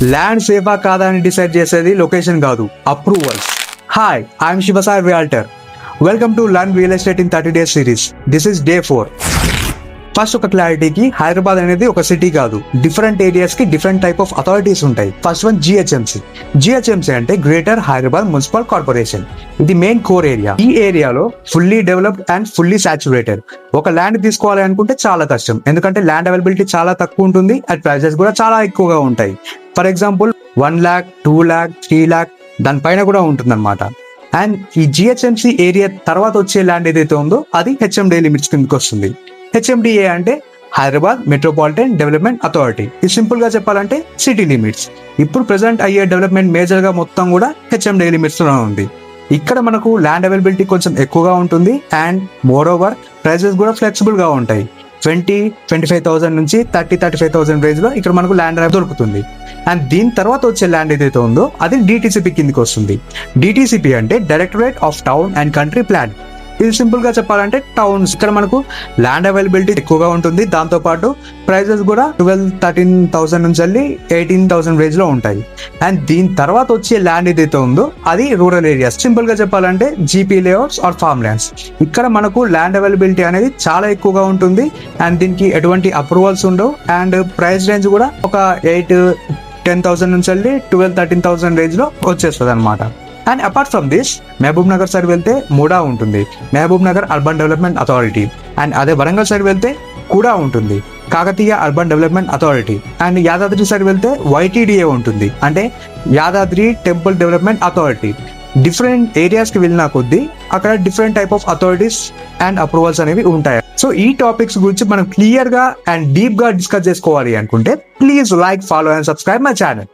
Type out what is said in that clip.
Land సేఫా కాదా అని decide చేసేది లొకేషన్ కాదు, approvals. Hi, I'm Shivasai realtor. Welcome to learn real estate in 30 days series. This is day 4. First ఒక క్లారిటీకి, హైదరాబాద్ అనేది ఒక సిటీ కాదు. డిఫరెంట్ ఏరియాస్ కి డిఫరెంట్ టైప్ ఆఫ్ అథారిటీస్ ఉంటాయి. First one GHMC. జిహెచ్ఎంసి అంటే గ్రేటర్ హైదరాబాద్ మున్సిపల్ కార్పొరేషన్. ఇది main core area. ఈ ఏరియాలో fully developed and fully saturated. ఒక ల్యాండ్ తీసుకోవాలి అనుకుంటే చాలా కష్టం, ఎందుకంటే ల్యాండ్ అవైలబిలిటీ చాలా తక్కువ ఉంటుంది అండ్ ప్రైసెస్ కూడా చాలా ఎక్కువగా ఉంటాయి. For example 1 lakh, 2 lakh, 3 lakh దానిపైన కూడా ఉంటుంది అనమాట. అండ్ ఈ జిహెచ్ఎంసి ఏరియా తర్వాత వచ్చే ల్యాండ్ ఏదైతే ఉందో అది హెచ్ఎండి లిమిట్స్ కిందకి వస్తుంది. హెచ్ఎండిఏ అంటే హైదరాబాద్ మెట్రోపాలిటన్ డెవలప్మెంట్ అథారిటీ. ఇది సింపుల్ గా చెప్పాలంటే సిటీ లిమిట్స్. ఇప్పుడు ప్రెసెంట్ అయ్యే డెవలప్మెంట్ మేజర్ గా మొత్తం కూడా హెచ్ఎండి లిమిట్స్ లో ఉంది. ఇక్కడ మనకు ల్యాండ్ అవైలబిలిటీ కొంచెం ఎక్కువగా ఉంటుంది అండ్ మోర్ ఓవర్ ప్రైసెస్ కూడా ఫ్లెక్సిబుల్ గా ఉంటాయి. 20-25,000 నుంచి 30-35,000 రేంజ్ లో ఇక్కడ మనకు ల్యాండ్ అనేది దొరుకుతుంది. అండ్ దీని తర్వాత వచ్చే ల్యాండ్ ఏదైతే ఉందో అది డిటిసిపి కిందకి వస్తుంది. డిటిసిపి అంటే directorate of town and country plan. ఇది సింపుల్ గా చెప్పాలంటే టౌన్స్. ఇక్కడ మనకు ల్యాండ్ అవైలబిలిటీ ఎక్కువగా ఉంటుంది. దాంతో పాటు ప్రైజెస్ కూడా 12-13,000 నుంచి వెళ్ళి 18,000 రేంజ్ లో ఉంటాయి. అండ్ దీని తర్వాత వచ్చే ల్యాండ్ ఏదైతే ఉందో అది రూరల్ ఏరియాస్. సింపుల్ గా చెప్పాలంటే GP layouts are farm lands. ఇక్కడ మనకు ల్యాండ్ అవైలబిలిటీ అనేది చాలా ఎక్కువగా ఉంటుంది అండ్ దీనికి ఎటువంటి అప్రూవల్స్ ఉండవు. అండ్ ప్రైస్ రేంజ్ కూడా ఒక 8-10,000 నుంచి వెళ్ళి 12-13,000 రేంజ్ లో వచ్చేస్తుంది అనమాట. And apart from this, Mahabubnagar side వెళ్తే మూడా ఉంటుంది, Mahabubnagar urban development authority. And అదే వరంగల్ సైడ్ వెళ్తే కూడా ఉంటుంది, Kakatiya urban development authority. And Yadadri side వెళ్తే వైటీడీఏ ఉంటుంది, అంటే Yadadri temple development authority. Different areas కి వెళ్ళిన కొద్దీ అక్కడ different type of authorities and approvals అనేవి ఉంటాయి. సో ఈ టాపిక్స్ గురించి మనం క్లియర్ గా అండ్ డీప్ గా డిస్కస్ చేసుకోవాలి అనుకుంటే please like, follow and subscribe my channel.